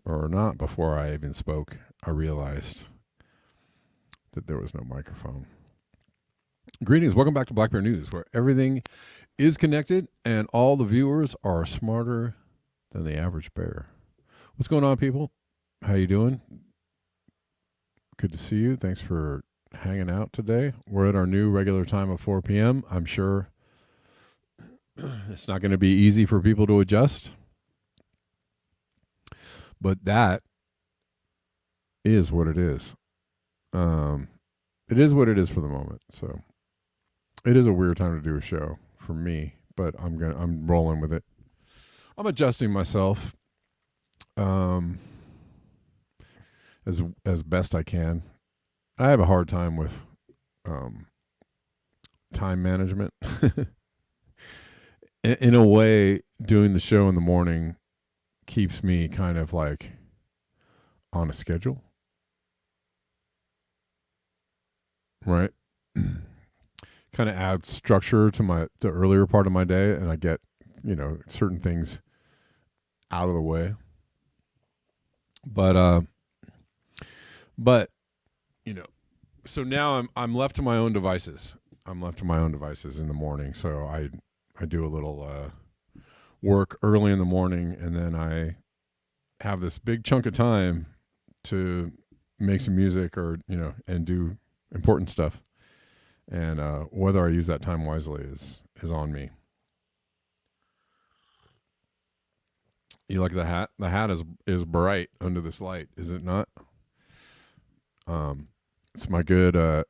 Or not before I even spoke, I realized that there was no microphone. Greetings, welcome back to Black Bear News, where everything is connected and all the viewers are smarter than the average bear. What's going on, people? How you doing? Good to see you. Thanks for hanging out today. We're at our new regular time of 4 p.m. I'm sure it's not going to be easy for people to adjust, but that is what it is. It is what it is for the moment. So it is a weird time to do a show for me, but I'm rolling with it. I'm adjusting myself as best I can. I have a hard time with time management. In a way, doing the show in the morning keeps me kind of like on a schedule, right? Kind of adds structure to the earlier part of my day, and I get, certain things out of the way. But so now I'm left to my own devices. I'm left to my own devices in the morning. So I do a little work early in the morning, and then I have this big chunk of time to make some music or, and do important stuff. And whether I use that time wisely is on me. You like the hat? The hat is bright under this light, is it not? It's my good.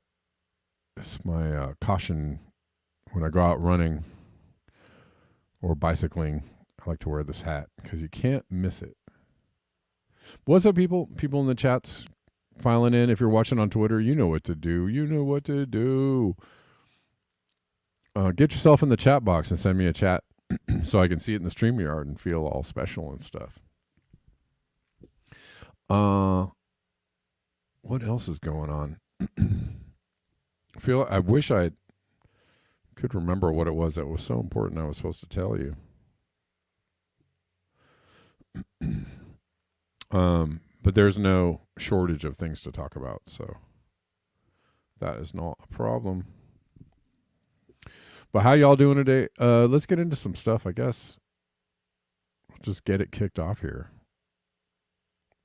It's my caution when I go out running or bicycling. I like to wear this hat because you can't miss it. What's up, people? People in the chats filing in. If you're watching on Twitter, you know what to do. Get yourself in the chat box and send me a chat so I can see it in the StreamYard and feel all special and stuff. What else is going on? I wish I could remember what it was that was so important I was supposed to tell you. But there's no shortage of things to talk about, so that is not a problem. But how y'all doing today? Let's get into some stuff, I guess. Just get it kicked off here.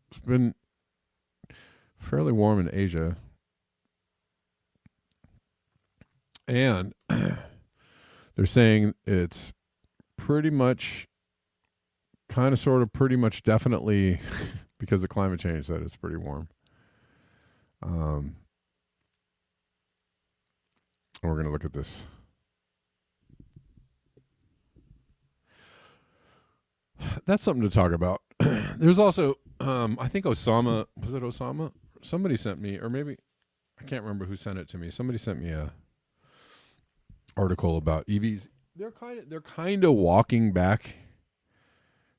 It's been fairly warm in Asia. And they're saying it's pretty much kind of, sort of, pretty much, definitely, because of climate change, that it's pretty warm. We're going to look at this. That's something to talk about. There's also, I think Osama, was it Osama? Somebody sent me, or maybe, I can't remember who sent it to me. Somebody sent me a article about EVs. They're kind of walking back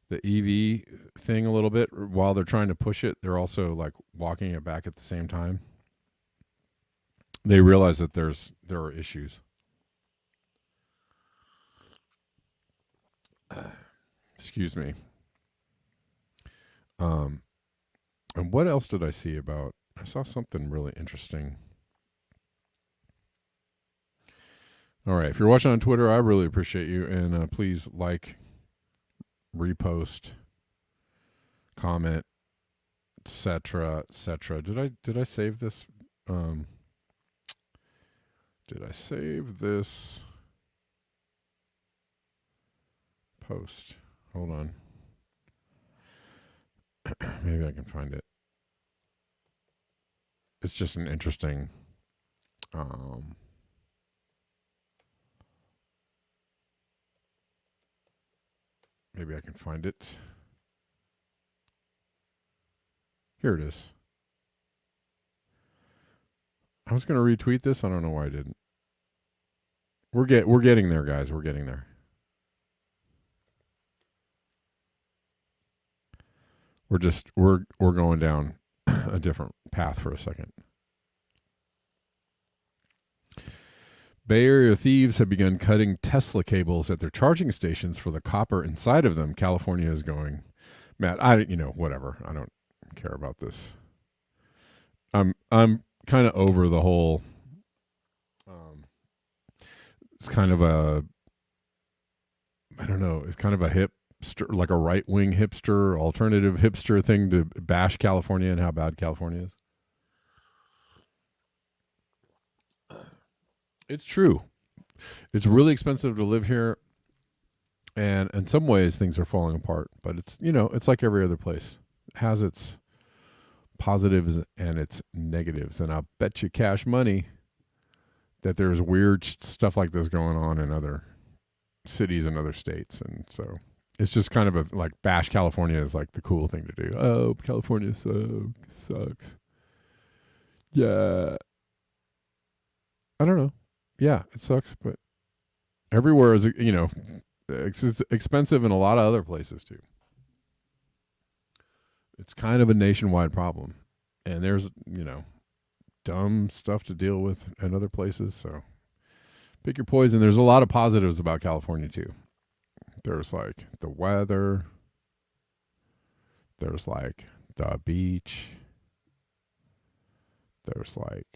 the EV thing a little bit while they're trying to push it. They're also like walking it back at the same time. They realize that there are issues. Excuse me. And what else did I see about? I saw something really interesting. All right, if you're watching on Twitter, I really appreciate you, and please like, repost, comment, etc., etc. Did I save this? Did I save this post? Hold on. Maybe I can find it. It's just an interesting. Maybe I can find it. Here it is. I was going to retweet this. I don't know why I didn't. We're getting there, guys. We're getting there. We're going down a different path for a second. Bay Area thieves have begun cutting Tesla cables at their charging stations for the copper inside of them. California is going, Matt, whatever. I don't care about this. I'm kind of over the whole. It's kind of a, I don't know. It's kind of a hipster, like a right wing hipster, alternative hipster thing to bash California and how bad California is. It's true. It's really expensive to live here, and in some ways things are falling apart. But it's like every other place. It has its positives and its negatives, and I'll bet you cash money that there's weird stuff like this going on in other cities and other states, and so it's just kind of a like bash California is like the cool thing to do. Oh, California sucks. Yeah, I don't know. Yeah, it sucks, but everywhere is, it's expensive in a lot of other places too. It's kind of a nationwide problem, and there's, dumb stuff to deal with in other places. So pick your poison. There's a lot of positives about California too. There's like the weather. There's like the beach. There's like,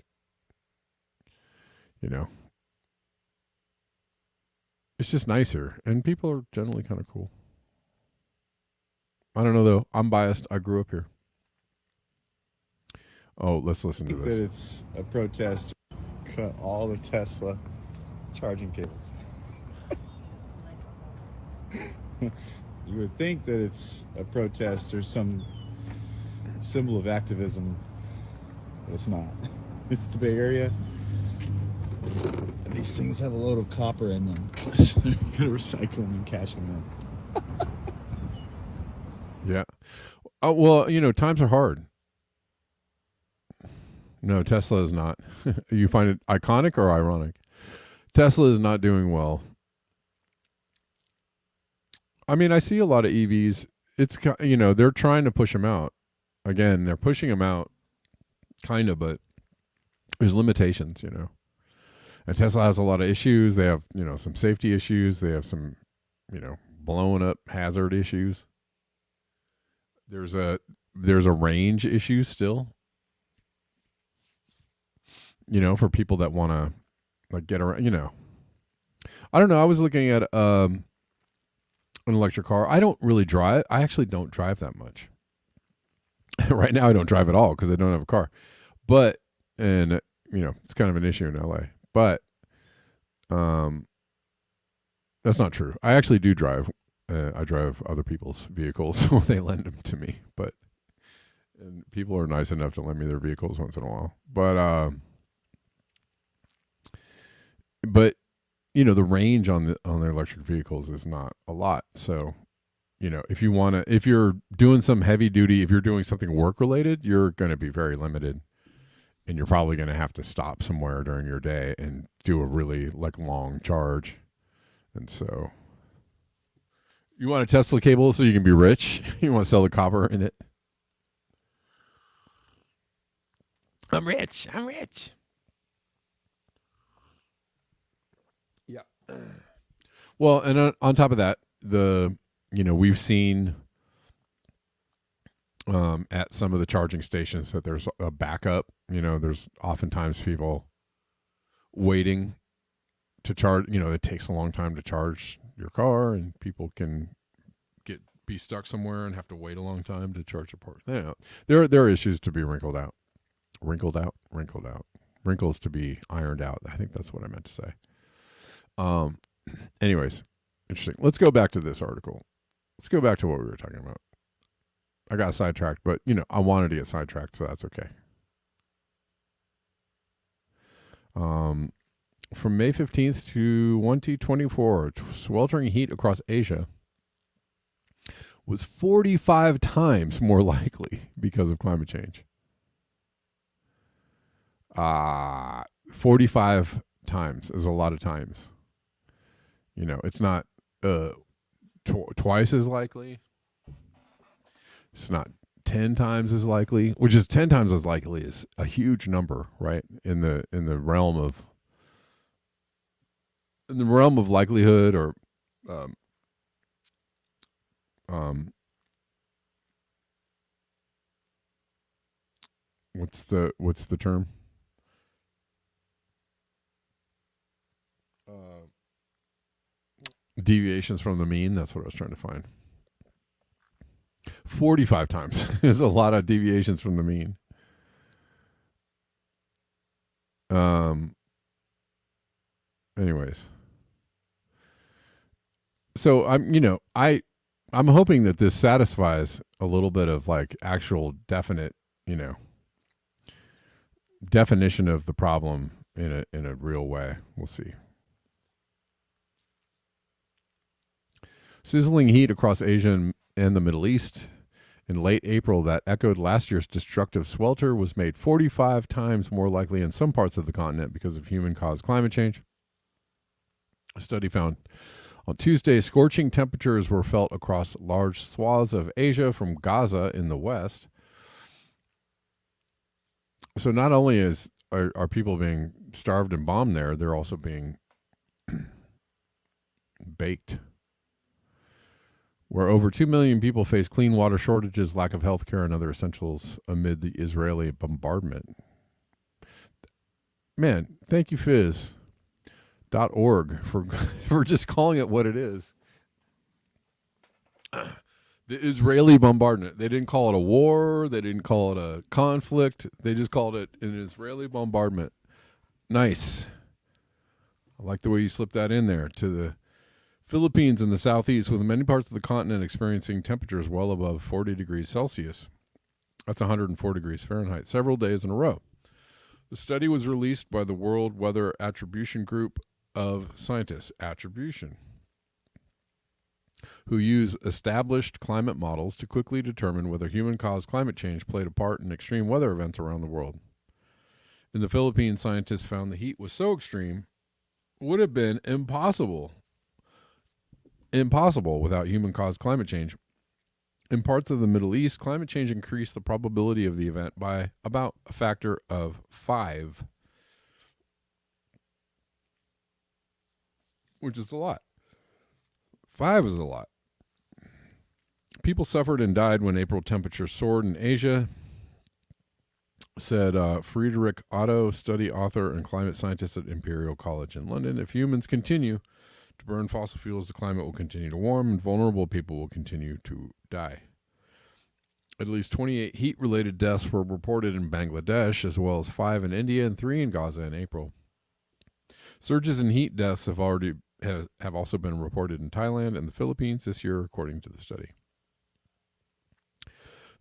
it's just nicer, and people are generally kind of cool. I don't know though. I'm biased. I grew up here. Oh, let's listen to this. That it's a protest. Cut all the Tesla charging cables. You would think that it's a protest or some symbol of activism, but it's not. It's the Bay Area. These things have a load of copper in them. You're gonna recycle them and cash them in. Yeah. Oh, well, times are hard. No, Tesla is not. You find it iconic or ironic? Tesla is not doing well. I mean, I see a lot of EVs. It's, they're trying to push them out. Again, they're pushing them out, kind of, but there's limitations, And Tesla has a lot of issues. They have, some safety issues. They have some, blowing up hazard issues. There's a range issue still. For people that want to like get around, I don't know. I was looking at an electric car. I don't really drive. I actually don't drive that much. Right now I don't drive at all because I don't have a car. But, and it's kind of an issue in LA. But that's not true. I actually do drive I drive other people's vehicles, so they lend them to me. And people are nice enough to lend me their vehicles once in a while. But the range on the electric vehicles is not a lot. So, if you're doing some heavy duty, if you're doing something work related, you're going to be very limited, and you're probably going to have to stop somewhere during your day and do a really long charge. And so, you want a Tesla cable so you can be rich? You want to sell the copper in it? I'm rich. Yeah. Well, and on top of that, we've seen at some of the charging stations that there's a backup. There's oftentimes people waiting to charge. It takes a long time to charge your car, and people can be stuck somewhere and have to wait a long time to charge a port. There are issues to be wrinkled out, wrinkles to be ironed out. I think that's what I meant to say. Anyways, interesting. Let's go back to this article. Let's go back to what we were talking about. I got sidetracked, but I wanted to get sidetracked, so that's okay. From May 15th to 2024, sweltering heat across Asia was 45 times more likely because of climate change. 45 times is a lot of times. It's not twice as likely. It's not 10 times as likely, which is 10 times as likely is a huge number, right? In the realm of likelihood, or what's the term? Deviations from the mean. That's what I was trying to find. 45 times is a lot of deviations from the mean. Anyways, so I'm hoping that this satisfies a little bit of actual definite, definition of the problem in a real way. We'll see. Sizzling heat across Asia and the Middle East in late April that echoed last year's destructive swelter was made 45 times more likely in some parts of the continent because of human-caused climate change. A study found on Tuesday, scorching temperatures were felt across large swaths of Asia from Gaza in the west. So not only are people being starved and bombed there, they're also being baked. Where over 2 million people face clean water shortages, lack of health care, and other essentials amid the Israeli bombardment. Man, thank you, Fizz.org, for just calling it what it is. The Israeli bombardment. They didn't call it a war. They didn't call it a conflict. They just called it an Israeli bombardment. Nice. I like the way you slipped that in there. To the Philippines in the southeast, with many parts of the continent experiencing temperatures well above 40 degrees Celsius. That's 104 degrees Fahrenheit, several days in a row. The study was released by the World Weather Attribution Group of Scientists, Attribution, who use established climate models to quickly determine whether human-caused climate change played a part in extreme weather events around the world. In the Philippines, scientists found the heat was so extreme, would have been impossible without human-caused climate change. In parts of the Middle East, climate change increased the probability of the event by about a factor of 5, which is a lot. 5 is a lot. People suffered and died when April temperatures soared in Asia, said Friedrich Otto, study author and climate scientist at Imperial College in London. If humans continue to burn fossil fuels, the climate will continue to warm and vulnerable people will continue to die. At least 28 heat-related deaths were reported in Bangladesh, as well as 5 in India and 3 in Gaza in April. Surges in heat deaths have already have also been reported in Thailand and the Philippines this year, according to the study.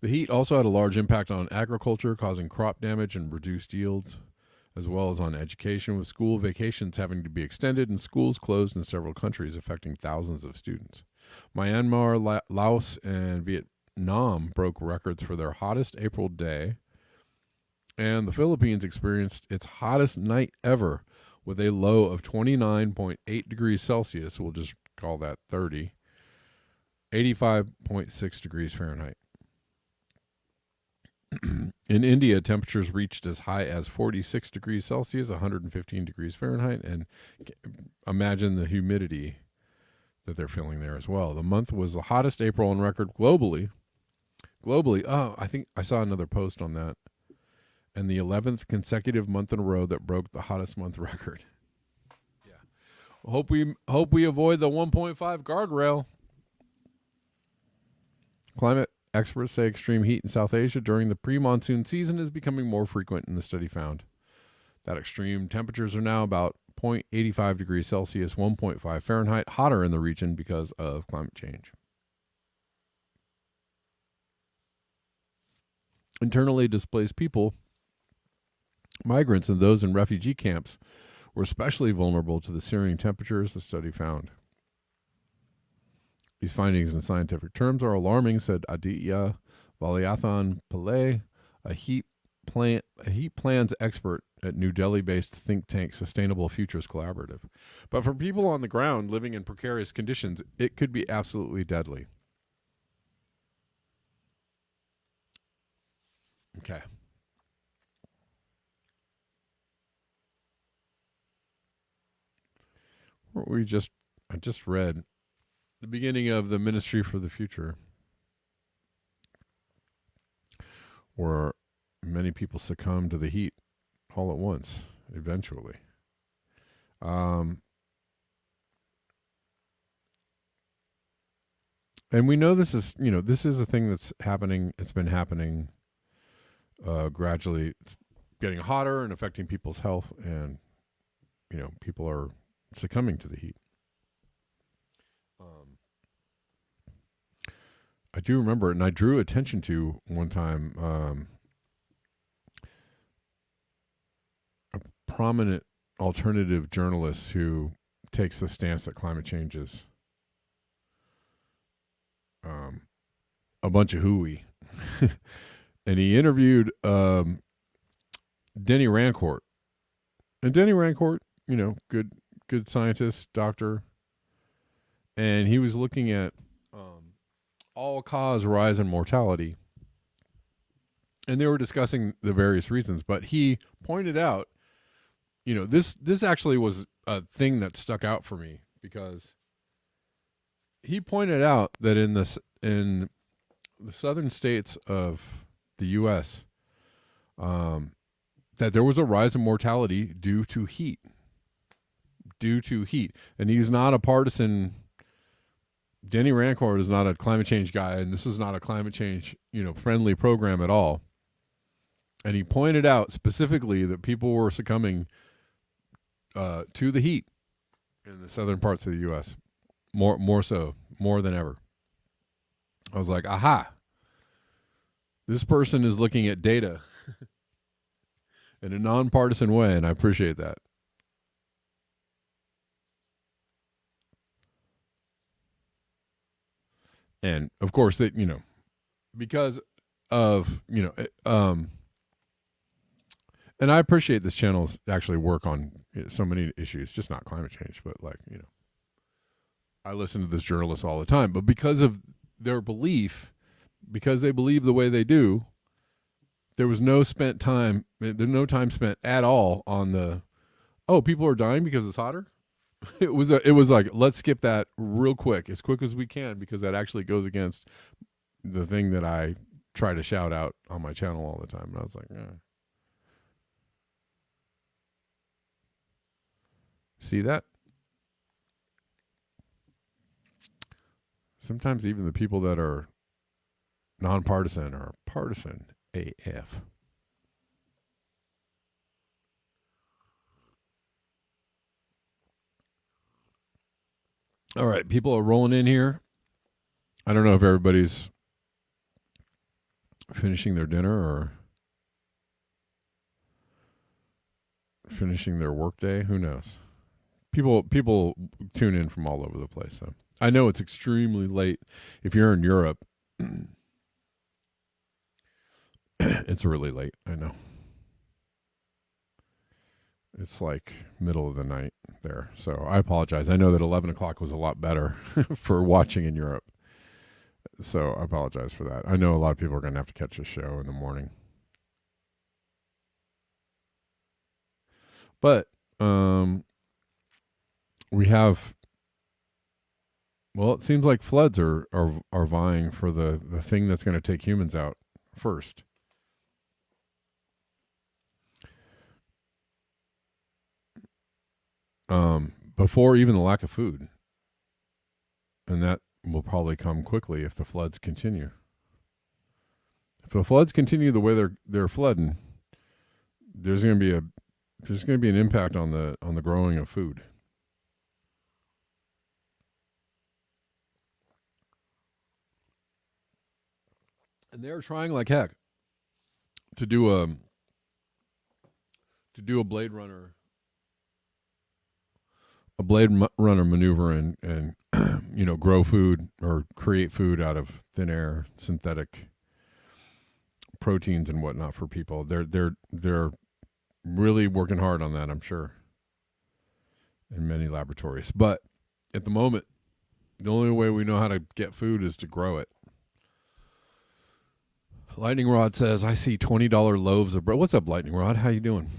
The heat also had a large impact on agriculture, causing crop damage and reduced yields, as well as on education, with school vacations having to be extended and schools closed in several countries, affecting thousands of students. Myanmar, Laos, and Vietnam broke records for their hottest April day, and the Philippines experienced its hottest night ever with a low of 29.8 degrees Celsius. We'll just call that 30, 85.6 degrees Fahrenheit. In India, temperatures reached as high as 46 degrees Celsius, 115 degrees Fahrenheit, and imagine the humidity that they're feeling there as well. The month was the hottest April on record globally. I think I saw another post on that. And the 11th consecutive month in a row that broke the hottest month record. Yeah. Hope we avoid the 1.5 guardrail. Climate experts say extreme heat in South Asia during the pre-monsoon season is becoming more frequent, and the study found that extreme temperatures are now about 0.85 degrees Celsius, 1.5 Fahrenheit hotter in the region because of climate change. Internally displaced people, migrants, and those in refugee camps were especially vulnerable to the searing temperatures, the study found. These findings in scientific terms are alarming, said Aditya Valyathan Pillai, a heat plans expert at New Delhi-based think tank Sustainable Futures Collaborative. But for people on the ground living in precarious conditions, it could be absolutely deadly. Okay. I just read the beginning of the Ministry for the Future, where many people succumb to the heat all at once, eventually. And we know this is a thing that's happening. It's been happening gradually. It's getting hotter and affecting people's health, and people are succumbing to the heat. I do remember, and I drew attention to one time a prominent alternative journalist who takes the stance that climate change is a bunch of hooey. And he interviewed Denny Rancourt. And Denny Rancourt, good scientist, doctor. And he was looking at all-cause rise in mortality. And they were discussing the various reasons. But he pointed out, this actually was a thing that stuck out for me, because he pointed out that in the southern states of the U.S., that there was a rise in mortality due to heat. And he's not a partisan. Denny Rancourt is not a climate change guy, and this is not a climate change, friendly program at all. And he pointed out specifically that people were succumbing to the heat in the southern parts of the U.S. more than ever. I was like, aha, this person is looking at data in a nonpartisan way, and I appreciate that. And of course, that because of and I appreciate this channel's actually work on so many issues, just not climate change, but I listen to this journalist all the time. But because of their belief, because they believe the way they do, there was no time spent at all on people are dying because it's hotter. It was like, let's skip that real quick as we can, because that actually goes against the thing that I try to shout out on my channel all the time. And I was like, see that? Sometimes even the people that are nonpartisan are partisan AF. All right, people are rolling in here. I don't know if everybody's finishing their dinner or finishing their workday. Who knows? People tune in from all over the place. So I know it's extremely late. If you're in Europe, it's really late. I know. It's like middle of the night there. So I apologize. I know that 11 o'clock was a lot better for watching in Europe. So I apologize for that. I know a lot of people are going to have to catch a show in the morning. But we have, well, it seems like floods are vying for the thing that's going to take humans out first. Before even the lack of food. And that will probably come quickly if the floods continue. If the floods continue the way they're flooding, there's going to be an impact on the growing of food. And they're trying like heck to do a Blade Runner maneuver and grow food or create food out of thin air, synthetic proteins and whatnot for people. They're really working hard on that, I'm sure, in many laboratories. But at the moment, the only way we know how to get food is to grow it. Lightning Rod says, "I see $20 loaves of bread." What's up, Lightning Rod? How you doing?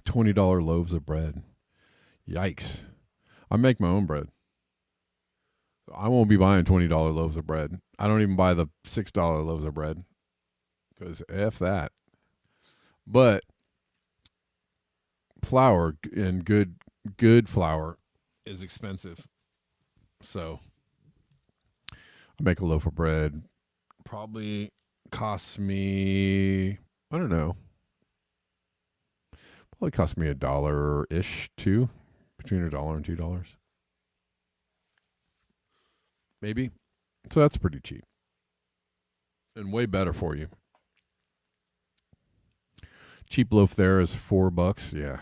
$20 loaves of bread. Yikes! I make my own bread. I won't be buying $20 loaves of bread. I don't even buy the $6 loaves of bread because F that. But flour and good flour is expensive. So I make a loaf of bread. Probably costs me, I don't know. Probably costs me $1-ish too. Between $1 and $2. Maybe. So that's pretty cheap. And way better for you. Cheap loaf there is $4. Yeah.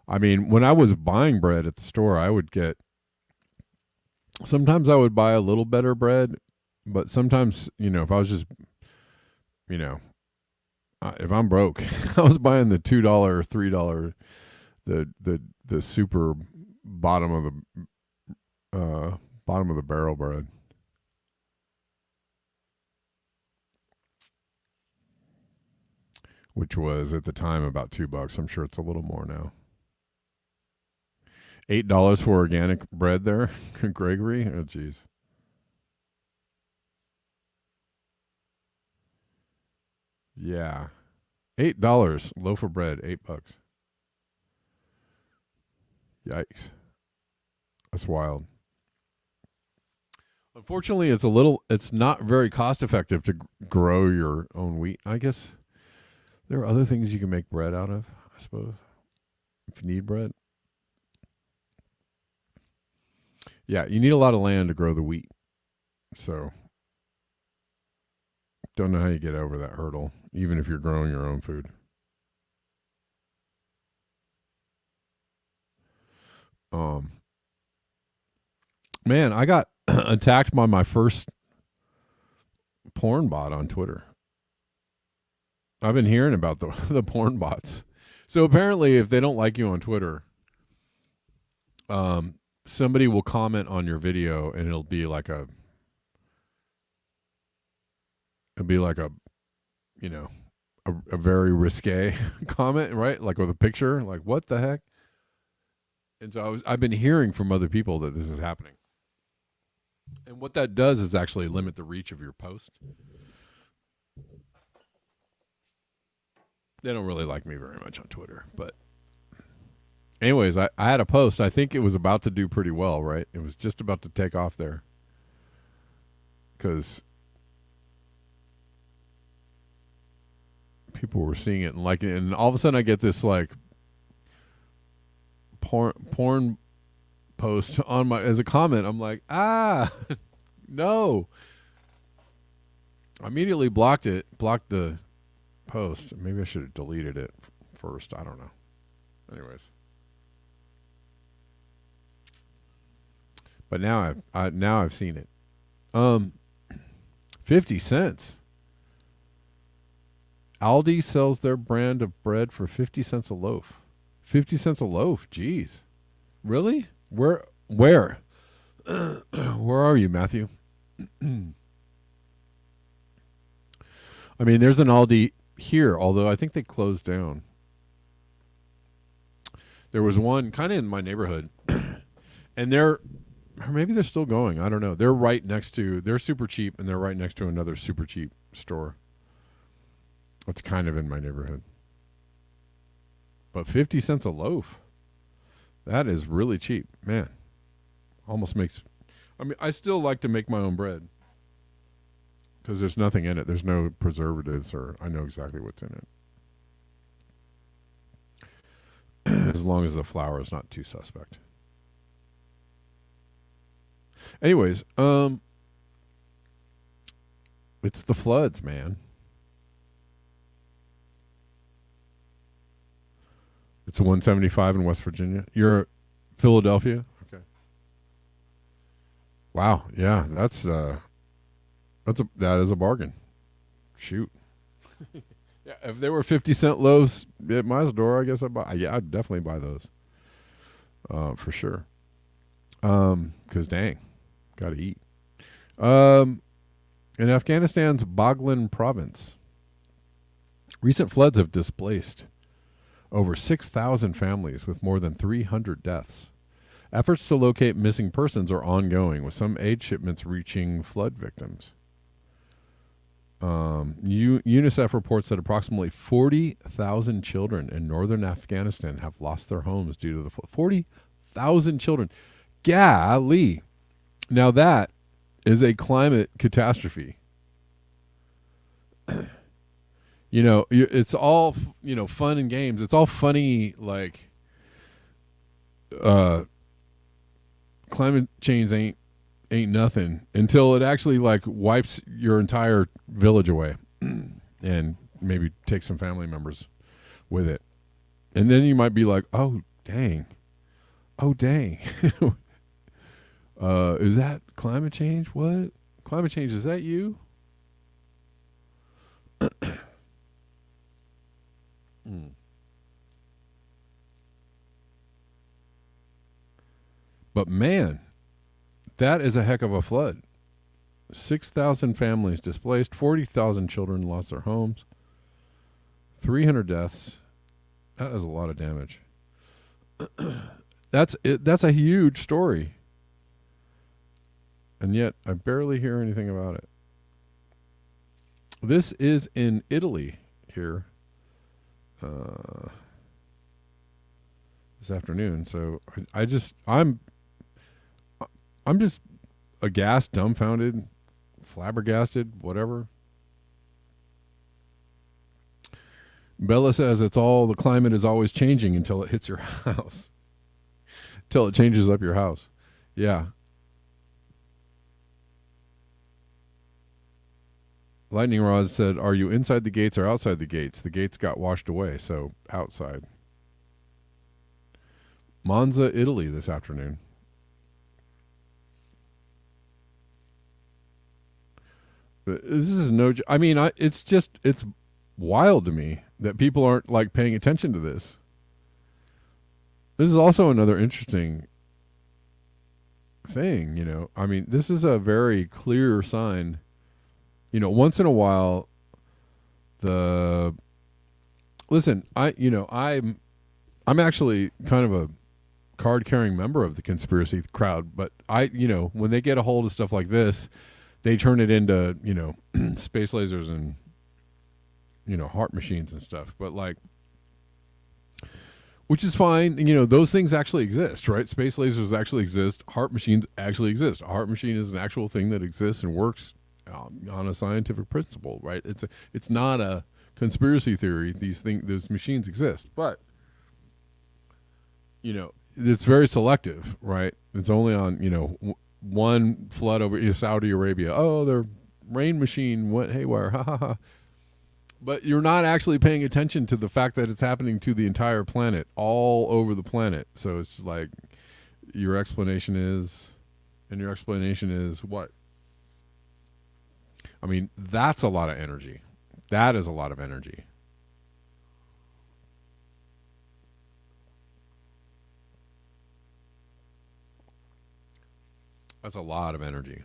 I mean, when I was buying bread at the store, sometimes I would buy a little better bread, but sometimes, if I was just, if I'm broke, I was buying the $2, $3, the super bottom of the barrel bread. Which was at the time about $2. I'm sure it's a little more now. $8 for organic bread there, Gregory. Oh, jeez. Yeah, $8 loaf of bread, $8. Yikes, that's wild. Unfortunately, it's not very cost effective to grow your own wheat. I guess there are other things you can make bread out of, I suppose, if you need bread. Yeah, you need a lot of land to grow the wheat. So, don't know how you get over that hurdle, even if you're growing your own food. Um, Man, I got attacked by my first porn bot on Twitter. I've been hearing about the porn bots. So apparently, if they don't like you on Twitter, somebody will comment on your video, and it'll be like a, a very risque comment, right? Like with a picture, like what the heck? And so I've been hearing from other people that this is happening. And what that does is actually limit the reach of your post. They don't really like me very much on Twitter, but anyways, I had a post. I think it was about to do pretty well, right? It was just about to take off there because people were seeing it and liking it, and all of a sudden I get this like porn post on my as a comment. I'm like, no. I immediately blocked the post. Maybe I should have deleted it first. I don't know. Anyways. But now I've seen it. 50 cents. Aldi sells their brand of bread for 50 cents a loaf. 50 cents a loaf. Jeez. Really? Where? Where are you, Matthew? I mean, there's an Aldi here, although I think they closed down. There was one kind of in my neighborhood, and or maybe they're still going. I don't know. They're super cheap, and they're right next to another super cheap store. That's kind of in my neighborhood. But 50 cents a loaf, that is really cheap, man. Almost makes, I mean, I still like to make my own bread because there's nothing in it. There's no preservatives, or I know exactly what's in it. As long as the flour is not too suspect. Anyways, it's the floods, man. It's a 175 in West Virginia. You're Philadelphia? Okay. Wow. Yeah, that is a bargain. Shoot. Yeah, if there were 50-cent loaves at my store, I guess I'd definitely buy those. For sure. 'Cause dang, got to eat. In Afghanistan's Baghlan province, recent floods have displaced over 6,000 families with more than 300 deaths. Efforts to locate missing persons are ongoing, with some aid shipments reaching flood victims. UNICEF reports that approximately 40,000 children in northern Afghanistan have lost their homes due to the flood. 40,000 children. Golly. Now that is a climate catastrophe. You know, it's all, fun and games. It's all funny, like, climate change ain't nothing until it actually, like, wipes your entire village away and maybe take some family members with it. And then you might be like, oh, dang. Is that climate change? What? Climate change, is that you? But man, that is a heck of a flood. 6,000 families displaced, 40,000 children lost their homes, 300 deaths. That is a lot of damage. That's a huge story. And yet I barely hear anything about it. This is in Italy here. This afternoon, so I'm just aghast, dumbfounded, flabbergasted, whatever. Bella says the climate is always changing until it hits your house, till it changes up your house. Yeah. Lightning Rod said, "Are you inside the gates or outside the gates? The gates got washed away, so outside." Monza, Italy this afternoon. This is I mean, it's wild to me that people aren't, like, paying attention to this. This is also another interesting thing, I mean, this is a very clear sign. Once in a while, I'm actually kind of a card-carrying member of the conspiracy crowd, but when they get a hold of stuff like this, they turn it into, space lasers and, heart machines and stuff. But, like, which is fine. Those things actually exist, right? Space lasers actually exist. Heart machines actually exist. A heart machine is an actual thing that exists and works on a scientific principle, right? It's not a conspiracy theory. Those machines exist, but it's very selective, right? It's only on one flood over Saudi Arabia. Oh, their rain machine went haywire. Ha ha ha. But you're not actually paying attention to the fact that it's happening to the entire planet, all over the planet. So it's like your explanation is what? I mean, that's a lot of energy. That is a lot of energy. That's a lot of energy.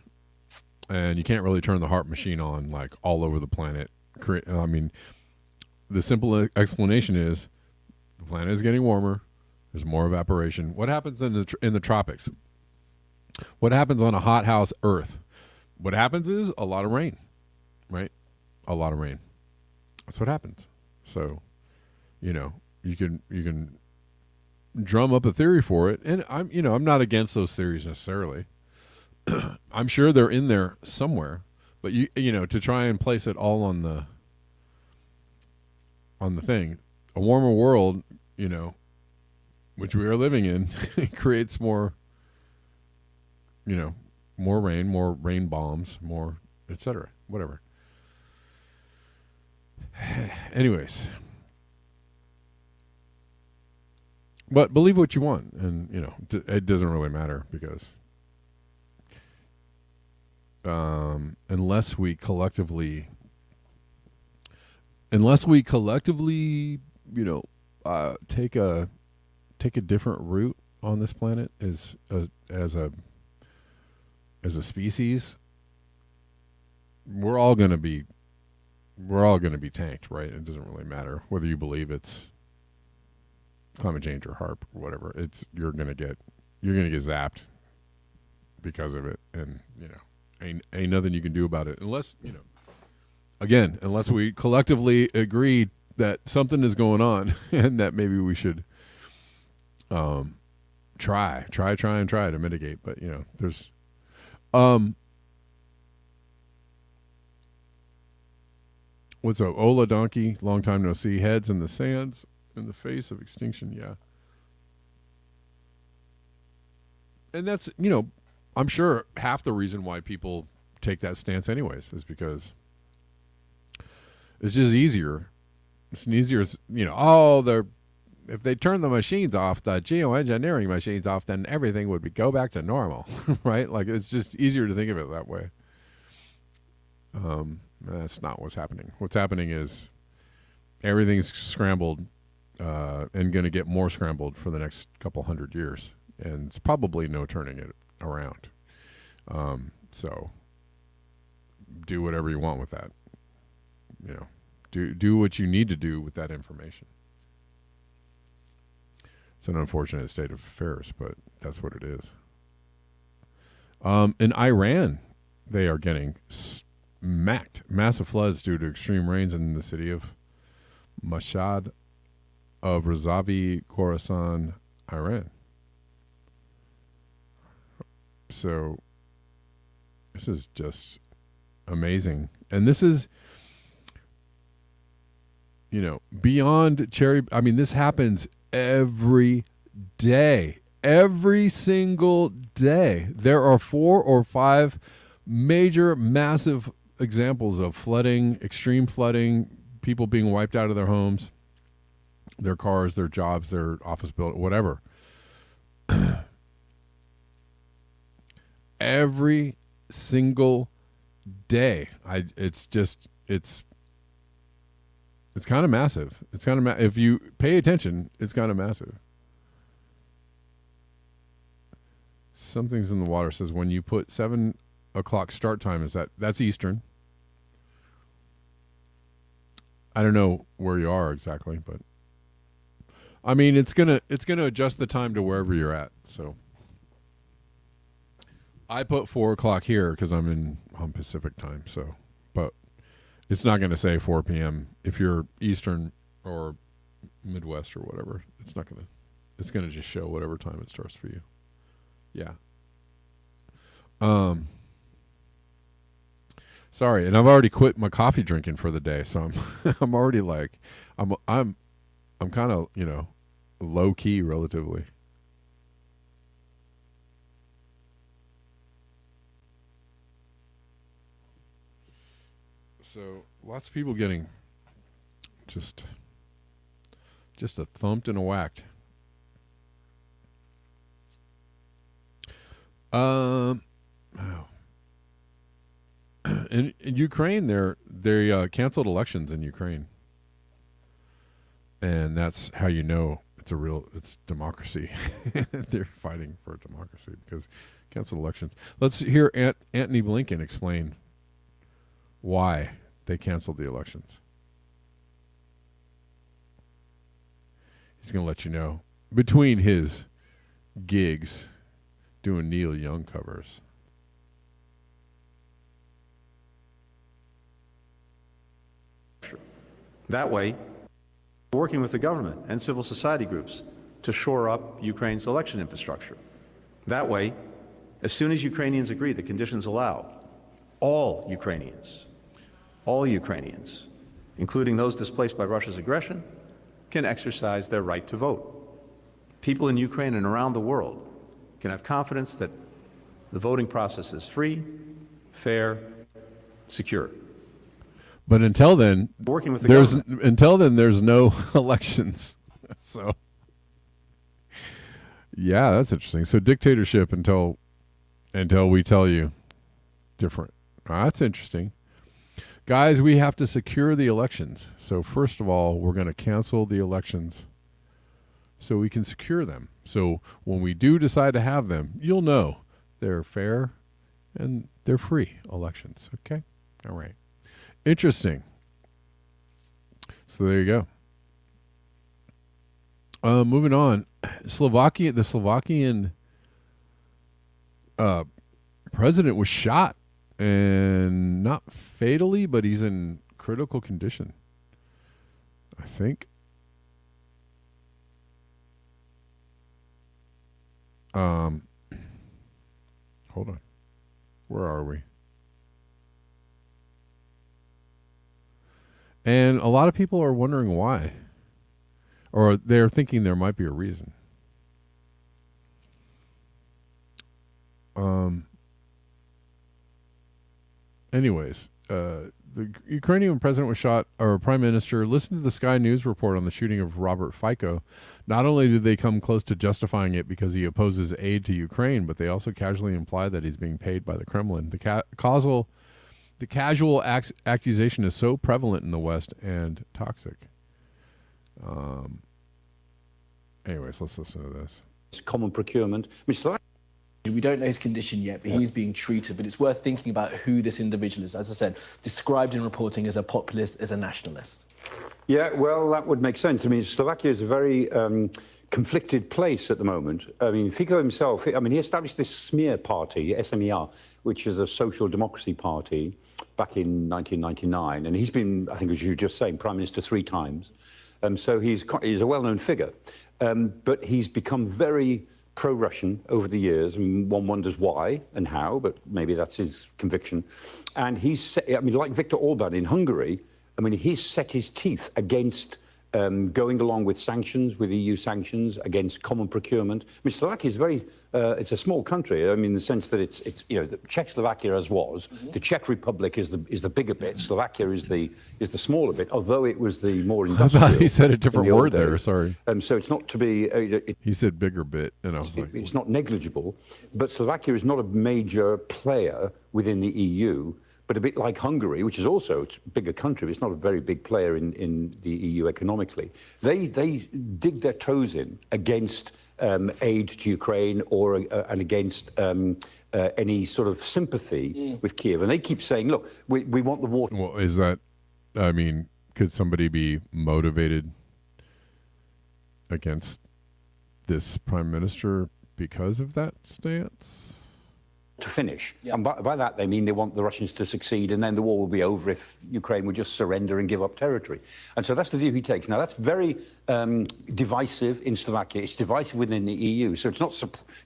And you can't really turn the HARP machine on like all over the planet. I mean, the simple explanation is the planet is getting warmer. There's more evaporation. What happens in the tropics? What happens on a hot house Earth? What happens is a lot of rain, right? A lot of rain. That's what happens. So, you can drum up a theory for it, and I'm not against those theories necessarily. I'm sure they're in there somewhere, but to try and place it all on the thing, a warmer world, which we are living in, creates more, more rain bombs, more, etc. Whatever. Anyways, but believe what you want, and it doesn't really matter because unless we collectively, take a different route on this planet as a species, we're all going to be tanked, right? It doesn't really matter whether you believe it's climate change or HARP or whatever. You're gonna get zapped because of it, and ain't nothing you can do about it unless unless we collectively agree that something is going on and that maybe we should try to mitigate. But there's what's up, Ola Donkey? Long time no see. Heads in the sands in the face of extinction. Yeah. And that's, I'm sure half the reason why people take that stance anyways is because it's just easier. It's easier, if they turn the machines off, the geoengineering machines off, then everything would go back to normal, right? Like, it's just easier to think of it that way. That's not what's happening. What's happening is everything's scrambled and going to get more scrambled for the next couple hundred years. And it's probably no turning it around. So do whatever you want with that. Do what you need to do with that information. It's an unfortunate state of affairs, but that's what it is. In Iran, they are getting smacked. Massive floods due to extreme rains in the city of Mashhad of Razavi, Khorasan, Iran. So this is just amazing. And this is, beyond cherry. I mean, this happens every day. Every single day. There are 4 or 5 major, massive examples of flooding, extreme flooding, people being wiped out of their homes, their cars, their jobs, their office building, whatever. Every single day. It's kind of massive. It's kind of if you pay attention, it's kind of massive. Something's in the water says when you put 7 o'clock start time, that's Eastern. I don't know where you are exactly, but I mean it's gonna adjust the time to wherever you're at. So I put 4 o'clock here because I'm on Pacific time. So, but it's not going to say 4 p.m. if you're Eastern or Midwest or whatever. It's not going to. It's going to just show whatever time it starts for you. Yeah. Sorry, and I've already quit my coffee drinking for the day, so I'm already like I'm kind of low key relatively. So lots of people getting just a thumped and a whacked. Oh. In Ukraine, they canceled elections in Ukraine, and that's how you know it's democracy. They're fighting for democracy because canceled elections. Let's hear Antony Blinken explain why they canceled the elections. He's going to let you know between his gigs doing Neil Young covers. That way, working with the government and civil society groups to shore up Ukraine's election infrastructure. That way, as soon as Ukrainians agree the conditions allow, all Ukrainians, including those displaced by Russia's aggression, can exercise their right to vote. People in Ukraine and around the world can have confidence that the voting process is free, fair, secure. But until then, Working with the there's no elections. So, yeah, that's interesting. So dictatorship until we tell you different. That's interesting. Guys, we have to secure the elections. So first of all, we're going to cancel the elections so we can secure them. So when we do decide to have them, you'll know they're fair and they're free elections. Okay? All right. Interesting. So there you go. Moving on. The Slovakian president was shot, and not fatally, but he's in critical condition, I think. Hold on. Where are we? And a lot of people are wondering why. Or they're thinking there might be a reason. Anyways, the Ukrainian president was shot, or prime minister. Listen to the Sky News report on the shooting of Robert Fico. Not only did they come close to justifying it because he opposes aid to Ukraine, but they also casually imply that he's being paid by the Kremlin. The casual accusation is so prevalent in the West and toxic. Anyways, let's listen to this. Common procurement. We don't know his condition yet, but he's being treated. But it's worth thinking about who this individual is. As I said, described in reporting as a populist, as a nationalist. Yeah, well, that would make sense. I mean, Slovakia is a very conflicted place at the moment. I mean, Fico himself, he established this smear party, SMER, which is a social democracy party back in 1999. And he's been, I think, as you were just saying, prime minister 3 times. So he's a well-known figure. But he's become very pro-Russian over the years, and one wonders why and how, but maybe that's his conviction. And he's, like Viktor Orban in Hungary, he's set his teeth against going along with sanctions, with EU sanctions, against common procurement. Slovakia is it's a small country. In the sense that it's the Czechoslovakia as was. Mm-hmm. The Czech Republic is the bigger bit. Slovakia is the smaller bit, although it was the more industrial. I thought he said a different word there. Sorry. So it's not to be. He said bigger bit, and I was like, it's not negligible. But Slovakia is not a major player within the EU. But a bit like Hungary, which is also a bigger country, but it's not a very big player in the EU economically. They dig their toes in against aid to Ukraine and against any sort of sympathy with Kiev. And they keep saying, look, we want the war. Well, is that, could somebody be motivated against this prime minister because of that stance? To finish. Yeah. And by that, they mean they want the Russians to succeed, and then the war will be over if Ukraine would just surrender and give up territory. And so that's the view he takes. Now, that's very divisive in Slovakia. It's divisive within the EU. So it's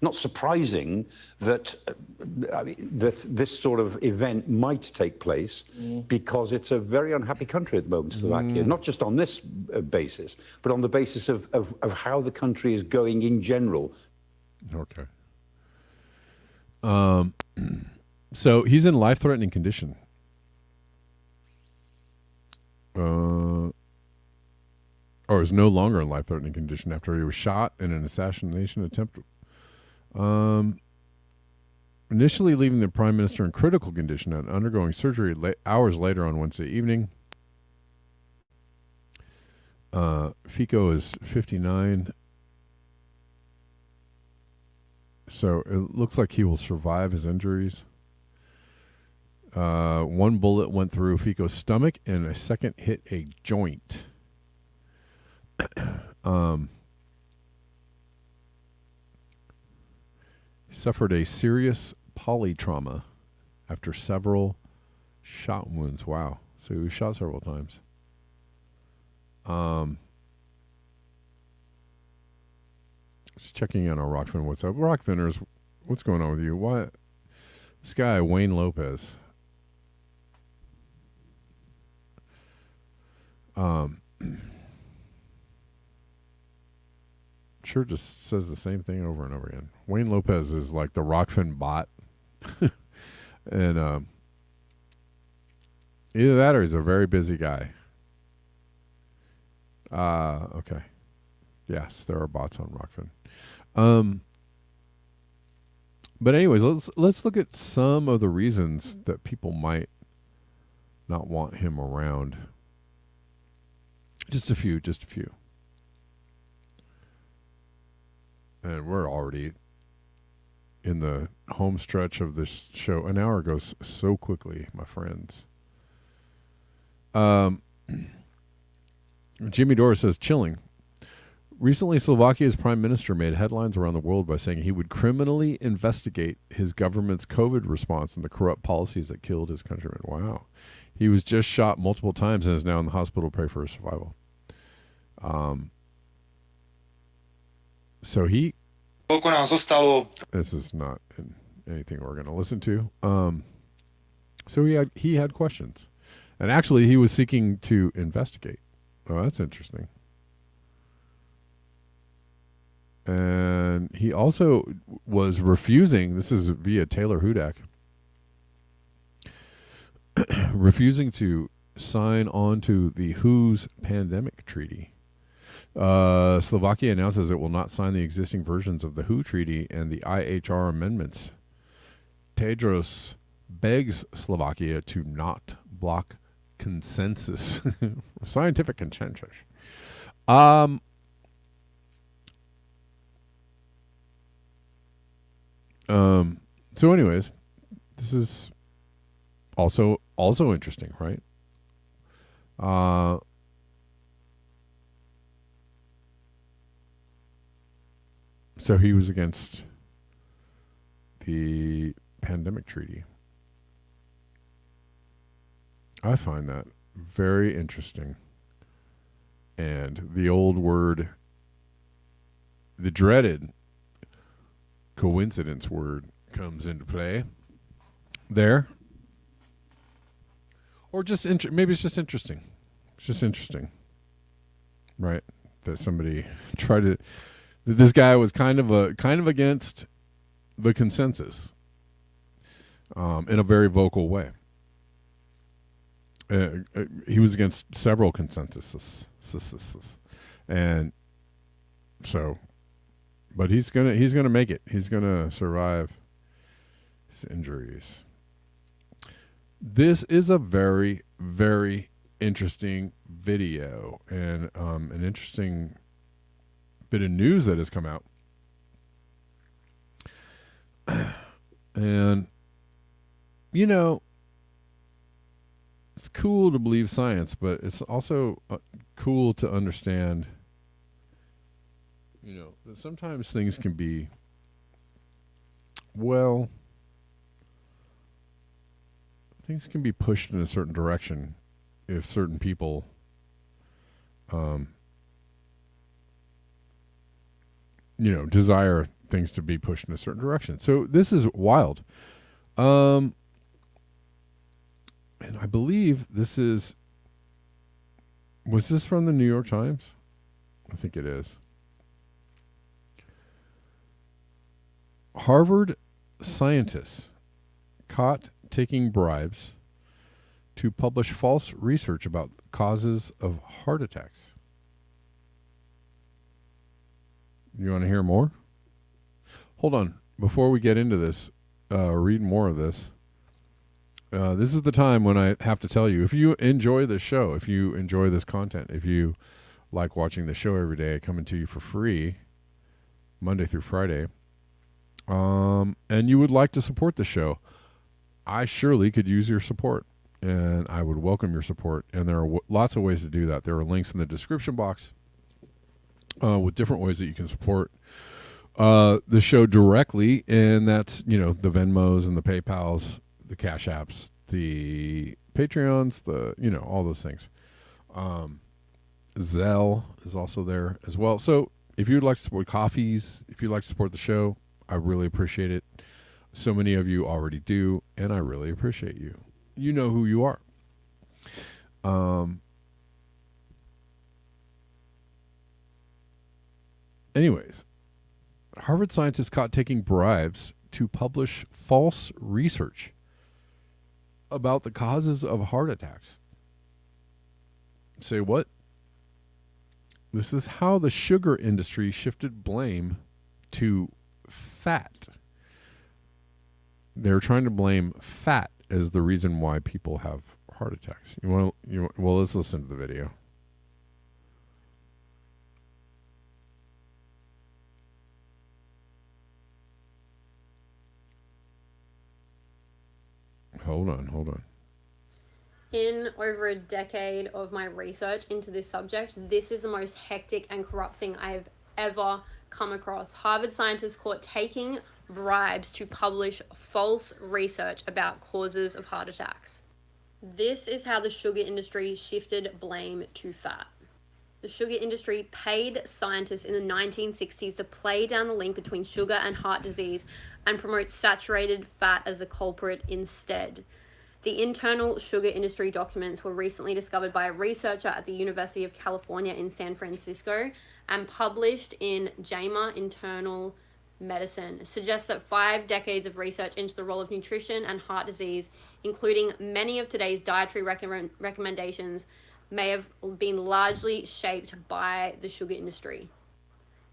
not surprising that that this sort of event might take place because it's a very unhappy country at the moment, Slovakia. Not just on this basis, but on the basis of how the country is going in general. Okay. So he's in life-threatening condition. or is no longer in life-threatening condition after he was shot in an assassination attempt. Initially leaving the prime minister in critical condition and undergoing surgery hours later on Wednesday evening. Fico is 59. So it looks like he will survive his injuries. One bullet went through Fico's stomach and a second hit a joint. He suffered a serious polytrauma after several shot wounds. Wow. So he was shot several times. Just checking in on Rockfin. What's up? Rockfinners, what's going on with you? What? This guy, Wayne Lopez. Sure just says the same thing over and over again. Wayne Lopez is like the Rockfin bot. And either that or he's a very busy guy. Okay. Yes, there are bots on Rockfin. But anyways, let's look at some of the reasons that people might not want him around. Just a few. And we're already in the home stretch of this show. An hour goes so quickly, my friends. Jimmy Dore says, chilling. Recently, Slovakia's prime minister made headlines around the world by saying he would criminally investigate his government's COVID response and the corrupt policies that killed his countrymen. Wow. He was just shot multiple times and is now in the hospital to pray for his survival. So this is not anything we're going to listen to. So he had questions. And actually, he was seeking to investigate. Oh, that's interesting. And he also was refusing, this is via Taylor Hudak, refusing to sign on to the WHO's pandemic treaty. Slovakia announces it will not sign the existing versions of the WHO treaty and the IHR amendments. Tedros begs Slovakia to not block consensus, scientific consensus. So anyways, this is also interesting, right? So he was against the pandemic treaty. I find that very interesting. And the old word, the dreaded coincidence word, comes into play there. Or just maybe it's just interesting. It's just interesting, right? That somebody tried to. That this guy was kind of against the consensus, in a very vocal way. He was against several consensuses, and so, but he's gonna make it. He's gonna survive his injuries. This is a very, very interesting video and an interesting bit of news that has come out. And, you know, it's cool to believe science, but it's also cool to understand, you know, that sometimes things can be, well, things can be pushed in a certain direction if certain people you know, desire things to be pushed in a certain direction. So this is wild. And I believe was this from the New York Times? I think it is. Harvard scientists caught taking bribes to publish false research about causes of heart attacks. You want to hear more? Hold on. Before we get into this, read more of this. This is the time when I have to tell you, if you enjoy this show, if you enjoy this content, if you like watching the show every day coming to you for free, Monday through Friday, and you would like to support the show, I surely could use your support, and I would welcome your support. And there are lots of ways to do that. There are links in the description box with different ways that you can support the show directly, and that's, the Venmos and the PayPals, the Cash Apps, the Patreons, all those things. Zelle is also there as well. So if you'd like to support coffees, if you'd like to support the show, I really appreciate it. So many of you already do, and I really appreciate you. You know who you are. Anyways, Harvard scientists caught taking bribes to publish false research about the causes of heart attacks. Say what? This is how the sugar industry shifted blame to fat. They're trying to blame fat as the reason why people have heart attacks. Well, let's listen to the video. Hold on. In over a decade of my research into this subject, this is the most hectic and corrupt thing I have ever come across. Harvard scientists caught taking bribes to publish false research about causes of heart attacks. This is how the sugar industry shifted blame to fat. The sugar industry paid scientists in the 1960s to play down the link between sugar and heart disease and promote saturated fat as the culprit instead. The internal sugar industry documents were recently discovered by a researcher at the University of California in San Francisco and published in JAMA Internal Medicine. Suggests that 5 decades of research into the role of nutrition and heart disease, including many of today's dietary recommendations, may have been largely shaped by the sugar industry.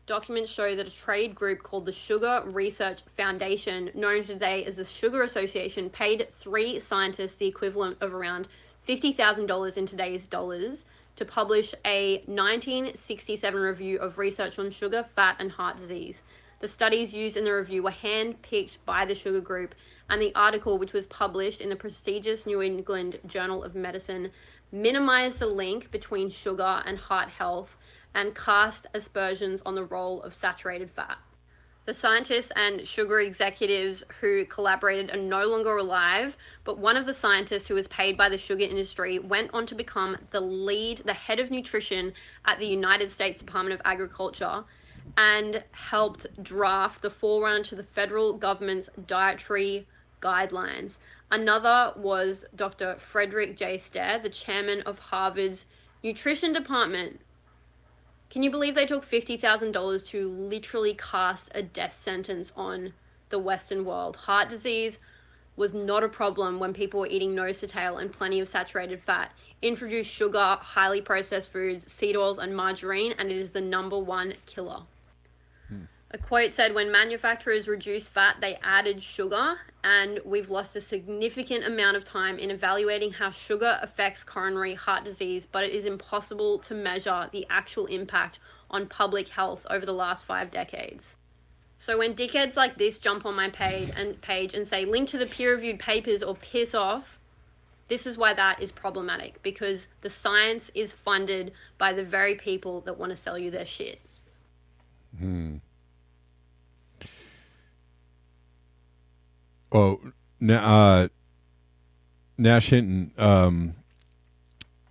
Documents show that a trade group called the Sugar Research Foundation, known today as the Sugar Association, paid 3 scientists the equivalent of around $50,000 in today's dollars to publish a 1967 review of research on sugar, fat, and heart disease. The studies used in the review were hand-picked by the Sugar Group, and the article, which was published in the prestigious New England Journal of Medicine, minimized the link between sugar and heart health and cast aspersions on the role of saturated fat. The scientists and sugar executives who collaborated are no longer alive, but one of the scientists who was paid by the sugar industry went on to become the head of nutrition at the United States Department of Agriculture and helped draft the forerunner to the federal government's dietary guidelines. Another was Dr. Frederick J. Stair, the chairman of Harvard's nutrition department. Can you believe they took $50,000 to literally cast a death sentence on the Western world? Heart disease was not a problem when people were eating nose to tail and plenty of saturated fat. Introduce sugar, highly processed foods, seed oils, and margarine, and it is the #1 killer. A quote said, when manufacturers reduced fat, they added sugar, and we've lost a significant amount of time in evaluating how sugar affects coronary heart disease, but it is impossible to measure the actual impact on public health over the last 5 decades. So when dickheads like this jump on my page and say, link to the peer-reviewed papers or piss off, this is why that is problematic, because the science is funded by the very people that want to sell you their shit. Oh, Nash Hinton,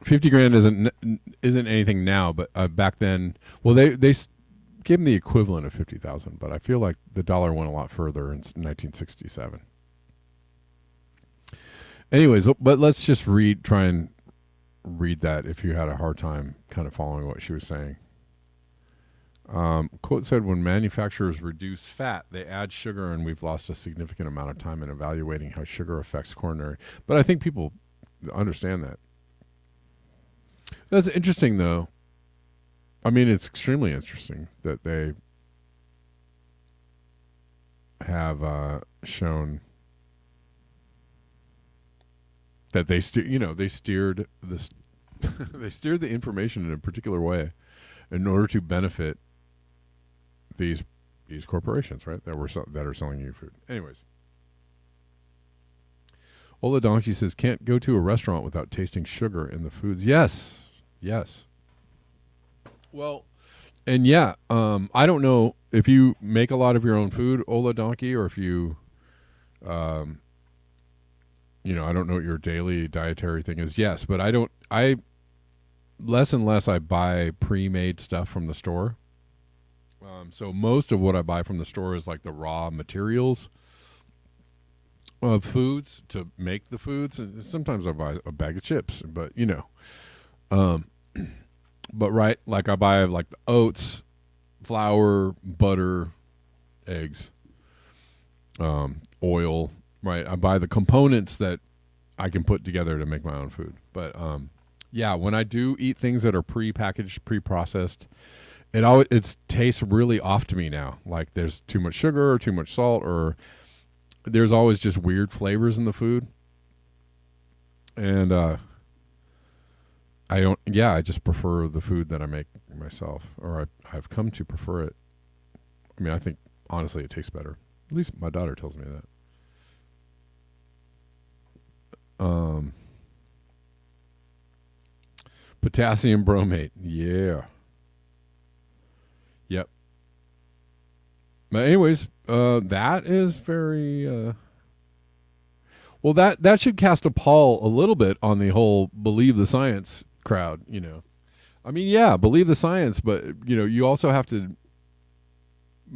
50 grand isn't anything now, but back then, well, they gave him the equivalent of 50,000, but I feel like the dollar went a lot further in 1967. Anyways, but let's just try and read that if you had a hard time kind of following what she was saying. Quote said, when manufacturers reduce fat, they add sugar, and we've lost a significant amount of time in evaluating how sugar affects coronary. But I think people understand that. That's interesting, though. I mean, it's extremely interesting that they have shown that they steered this they steered the information in a particular way in order to benefit these corporations, right? That are selling you food. Anyways, Ola Donkey says, can't go to a restaurant without tasting sugar in the foods. Yes. Well, and yeah, I don't know if you make a lot of your own food, Ola Donkey, or if you, I don't know what your daily dietary thing is. Yes, but I less and less I buy pre-made stuff from the store. So most of what I buy from the store is like the raw materials of foods to make the foods. And sometimes I buy a bag of chips, but but right, like I buy like the oats, flour, butter, eggs, oil, right? I buy the components that I can put together to make my own food. But yeah, when I do eat things that are pre-packaged, pre-processed, it tastes really off to me now. Like there's too much sugar or too much salt, or there's always just weird flavors in the food. And I just prefer the food that I make myself, or I've come to prefer it. I mean, I think honestly it tastes better. At least my daughter tells me that. Potassium bromate. Yeah. Yep. But anyways, that is very well, that should cast a pall a little bit on the whole believe the science crowd, I mean, yeah, believe the science, but you also have to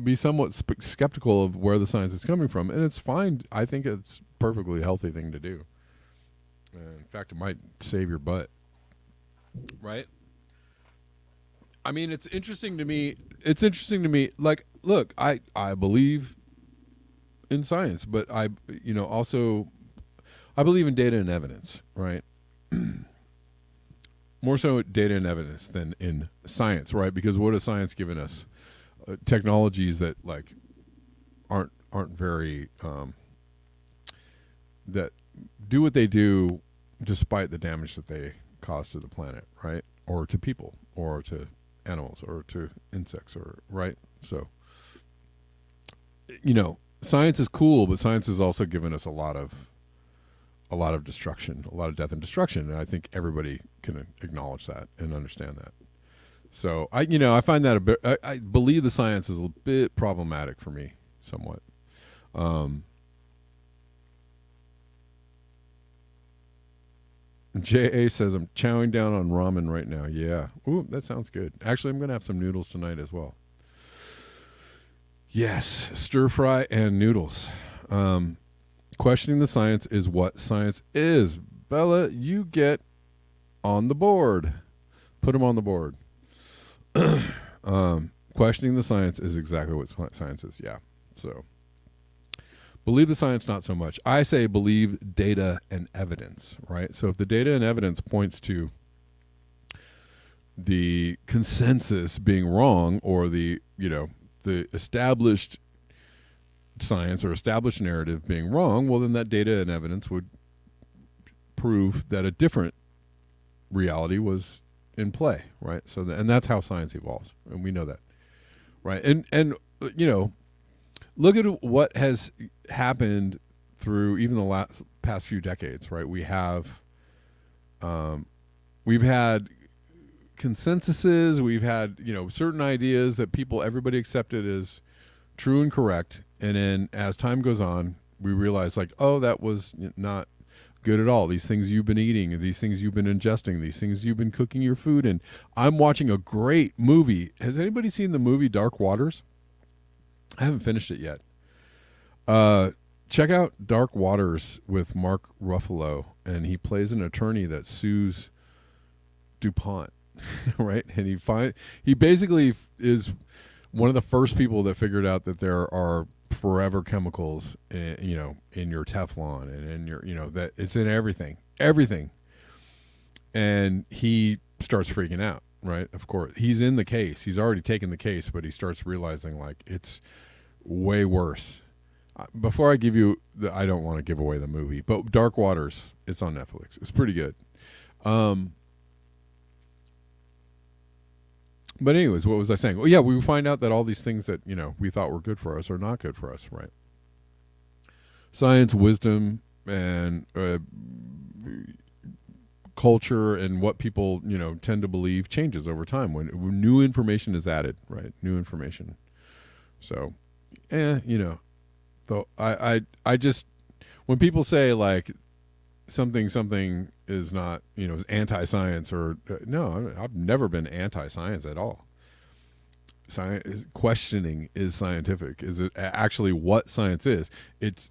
be somewhat skeptical of where the science is coming from, and it's fine. I think it's a perfectly healthy thing to do. In fact, it might save your butt, right? I mean, it's interesting to me. Like, look, I believe in science, but I believe in data and evidence, right? More so data and evidence than in science, right? Because what has science given us? Technologies that like aren't very that do what they do despite the damage that they cause to the planet, right? Or to people, or to animals, or to insects, or right? So science is cool, but science has also given us a lot of destruction, a lot of death and destruction, and I think everybody can acknowledge that and understand that. So I find that a bit. I believe the science is a bit problematic for me, somewhat. J.A. says, I'm chowing down on ramen right now. Yeah. Ooh, that sounds good. Actually, I'm going to have some noodles tonight as well. Yes, stir fry and noodles. Questioning the science is what science is. Bella, you get on the board. Put them on the board. Questioning the science is exactly what science is. Yeah. So believe the science, not so much. I say believe data and evidence, right? So if the data and evidence points to the consensus being wrong, or the established science or established narrative being wrong, well, then that data and evidence would prove that a different reality was in play, right? So, and that's how science evolves, and we know that, right? And look at what has happened through even the past few decades, right? We've had consensuses, we've had certain ideas that everybody accepted as true and correct, and then as time goes on, we realize like, oh, that was not good at all. These things you've been eating, these things you've been ingesting, these things you've been cooking your food in. I'm watching a great movie. Has anybody seen the movie Dark Waters? I haven't finished it yet. Check out Dark Waters with Mark Ruffalo, and he plays an attorney that sues DuPont, right? And he basically is one of the first people that figured out that there are forever chemicals in your Teflon and in your that it's in everything and he starts freaking out. Right, of course, he's in the case. He's already taken the case, but he starts realizing like it's way worse. Before I give you I don't want to give away the movie, but Dark Waters, it's on Netflix. It's pretty good. But anyways, what was I saying? Well, yeah, we find out that all these things that, we thought were good for us are not good for us, right? Science, wisdom, and culture and what people, tend to believe changes over time when new information is added, right? New information. So, though I just, when people say like something is not, is anti-science or no, I've never been anti-science at all. Science questioning is scientific. Is it actually what science is? It's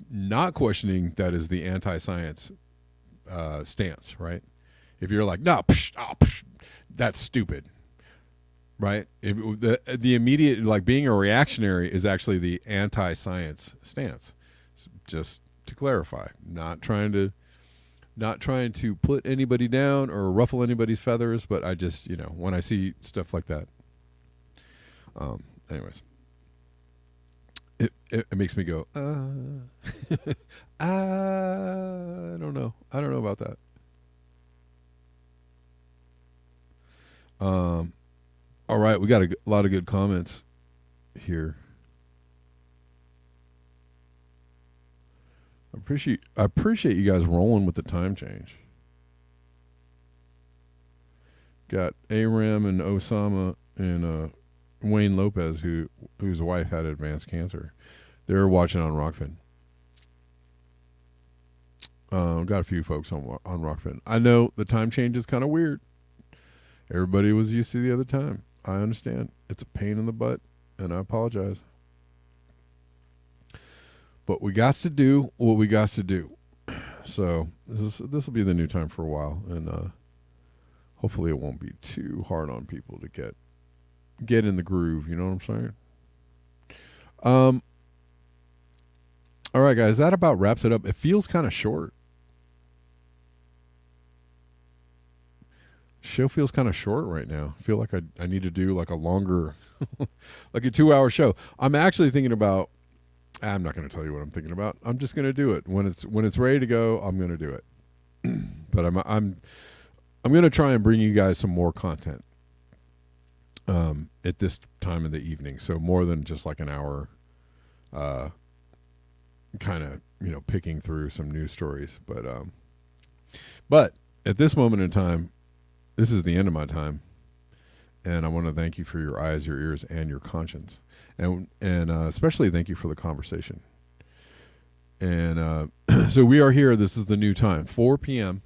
not questioning that is the anti-science stance, right? If you're like, no, that's stupid, right? If the immediate, like being a reactionary is actually the anti-science stance. Just to clarify, not trying to put anybody down or ruffle anybody's feathers, but I just, when I see stuff like that, anyways, it makes me go, I don't know about that. All right, we got a lot of good comments here. I appreciate you guys rolling with the time change. Got Aram and Osama and Wayne Lopez, whose wife had advanced cancer. They're watching on Rockfin. Got a few folks on Rockfin. I know the time change is kind of weird. Everybody was used to the other time. I understand. It's a pain in the butt, and I apologize. But we got to do what we got to do. So this will be the new time for a while, and hopefully it won't be too hard on people to get in the groove. You know what I'm saying? All right, guys, that about wraps it up. It feels kind of short. Show feels kind of short right now. I feel like I need to do like a longer, like a 2-hour show. I'm actually thinking about. I'm not going to tell you what I'm thinking about. I'm just going to do it when it's ready to go. I'm going to do it. But I'm going to try and bring you guys some more content at this time of the evening. So more than just like an hour, kind of picking through some news stories. But at this moment in time, this is the end of my time, and I want to thank you for your eyes, your ears, and your conscience. And especially thank you for the conversation. And so we are here. This is the new time, 4 p.m.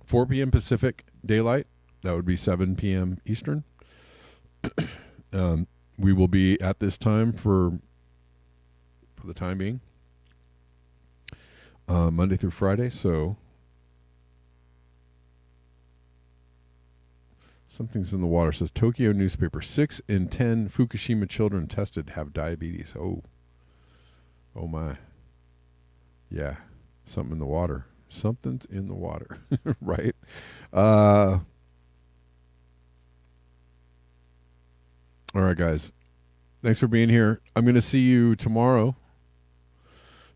4 p.m. Pacific Daylight. That would be 7 p.m. Eastern. We will be at this time for the time being, Monday through Friday. So something's in the water. Says Tokyo newspaper: 6 in 10 Fukushima children tested have diabetes. Oh my. Yeah, something in the water. Something's in the water, right? All right, guys. Thanks for being here. I'm going to see you tomorrow.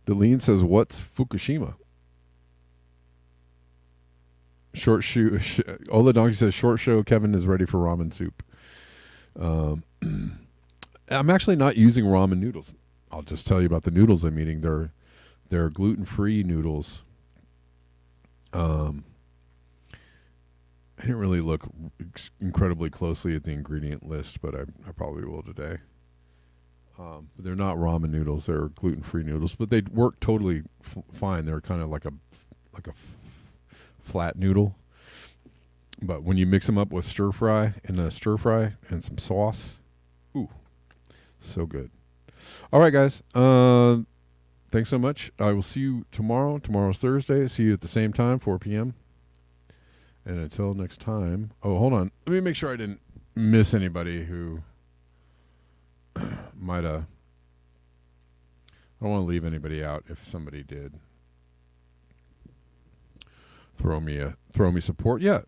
Deline says, "What's Fukushima?" Short shoe. Ola Donkey says, "Short show. Kevin is ready for ramen soup." I'm actually not using ramen noodles. I'll just tell you about the noodles I'm eating. They're gluten-free noodles. I didn't really look incredibly closely at the ingredient list, but I probably will today. But they're not ramen noodles. They're gluten-free noodles, but they work totally fine. They're kind of like a flat noodle, but when you mix them up with stir fry and some sauce, ooh, so good. All right, guys. Thanks so much. I will see you tomorrow. Tomorrow's Thursday. See you at the same time, 4 p.m. And until next time. Oh, hold on. Let me make sure I didn't miss anybody who might have. I don't want to leave anybody out if somebody did. throw me support. Yeah,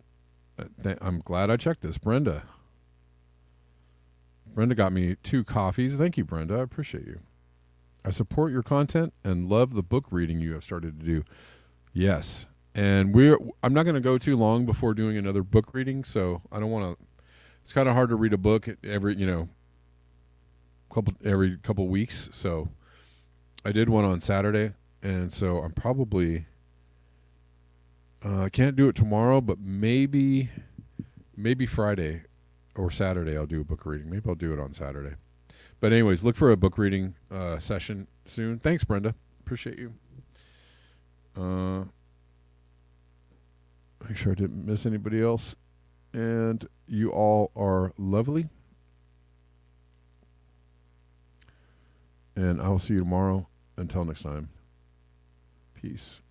I'm glad I checked this. Brenda got me 2 coffees. Thank you, Brenda. I appreciate you. I support your content and love the book reading you have started to do. Yes. And I'm not going to go too long before doing another book reading, so I don't want to. It's kind of hard to read a book every couple weeks. So I did one on Saturday, and so I'm probably I can't do it tomorrow, but maybe Friday or Saturday I'll do a book reading. Maybe I'll do it on Saturday. But anyways, look for a book reading session soon. Thanks, Brenda. Appreciate you. Make sure I didn't miss anybody else. And you all are lovely. And I will see you tomorrow. Until next time. Peace.